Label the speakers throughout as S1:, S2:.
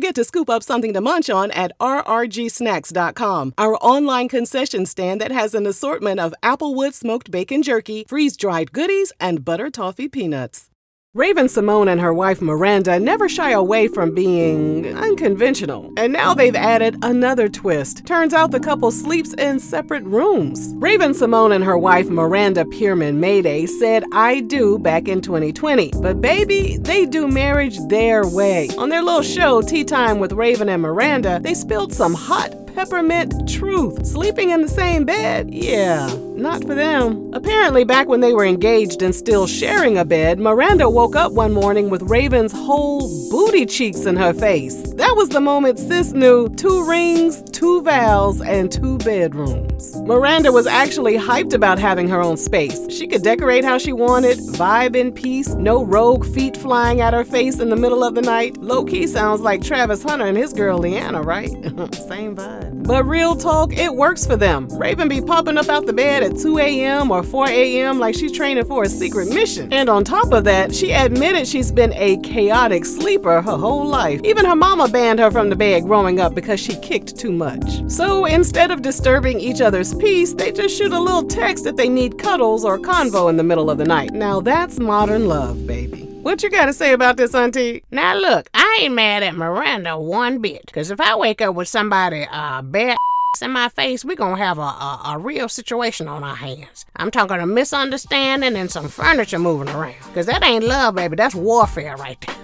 S1: forget to scoop up something to munch on at rrgsnacks.com, our online concession stand that has an assortment of Applewood smoked bacon jerky, freeze-dried goodies, and butter toffee peanuts. Raven-Symone and her wife Miranda never shy away from being unconventional, and now they've added another twist. Turns out the couple sleeps in separate rooms. Raven-Symone and her wife Miranda Mayday said "I do" back in 2020, but baby, they do marriage their way. On their little show, Tea Time with Raven and Miranda, they spilled some hot peppermint truth. Sleeping in the same bed? Yeah, not for them. Apparently, back when they were engaged and still sharing a bed, Miranda woke up one morning with Raven's whole booty cheeks in her face. That was the moment sis knew 2 rings, 2 vows, and 2 bedrooms. Miranda was actually hyped about having her own space. She could decorate how she wanted, vibe in peace, no rogue feet flying at her face in the middle of the night. Low-key sounds like Travis Hunter and his girl Leanna, right? Same vibe. But real talk, it works for them. Raven be popping up out the bed at 2 a.m. or 4 a.m. like she's training for a secret mission. And on top of that, she admitted she's been a chaotic sleeper her whole life. Even her mama banned her from the bed growing up because she kicked too much. So instead of disturbing each other's peace, they just shoot a little text that they need cuddles or convo in the middle of the night. Now that's modern love, baby. What you gotta say about this, auntie?
S2: Now look, I ain't mad at Miranda one bit. Cause if I wake up with somebody bare in my face, we gonna have a real situation on our hands. I'm talking a misunderstanding and some furniture moving around. Cause that ain't love, baby. That's warfare right there.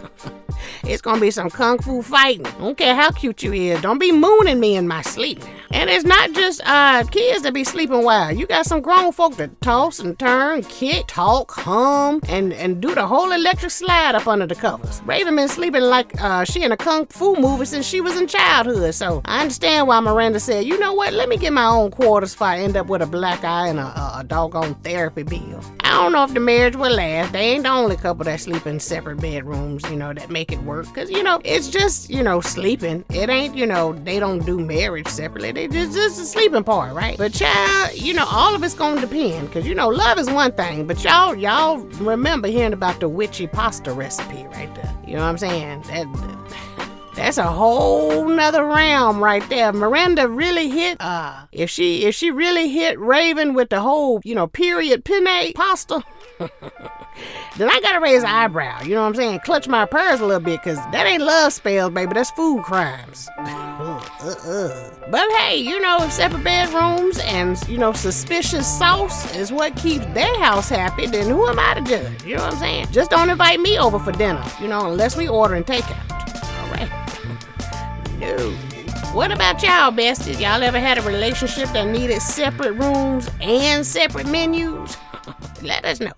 S2: It's gonna be some kung fu fighting. I don't care how cute you is. Don't be mooning me in my sleep now. And it's not just kids that be sleeping wild. You got some grown folk that toss and turn, kick, talk, hum, and do the whole electric slide up under the covers. Raven been sleeping like she in a kung fu movie since she was in childhood. So I understand why Miranda said, you know what, let me get my own quarters if I end up with a black eye and a doggone therapy bill. I don't know if the marriage will last. They ain't the only couple that sleep in separate bedrooms, that make it work. Cause, it's just, sleeping. It ain't, they don't do marriage separately. They just the sleeping part, right? But child, all of it's gonna depend. Cause, love is one thing, but y'all remember hearing about the witchy pasta recipe right there. You know what I'm saying? That's a whole nother realm right there. Miranda really hit, if she really hit Raven with the whole, period penne pasta, then I gotta raise an eyebrow, you know what I'm saying? Clutch my pearls a little bit, cause that ain't love spells, baby, that's food crimes. But hey, separate bedrooms and, suspicious sauce is what keeps their house happy, then who am I to judge? You know what I'm saying? Just don't invite me over for dinner, unless we ordering takeout. No. What about y'all, besties? Y'all ever had a relationship that needed separate rooms and separate menus? Let us know.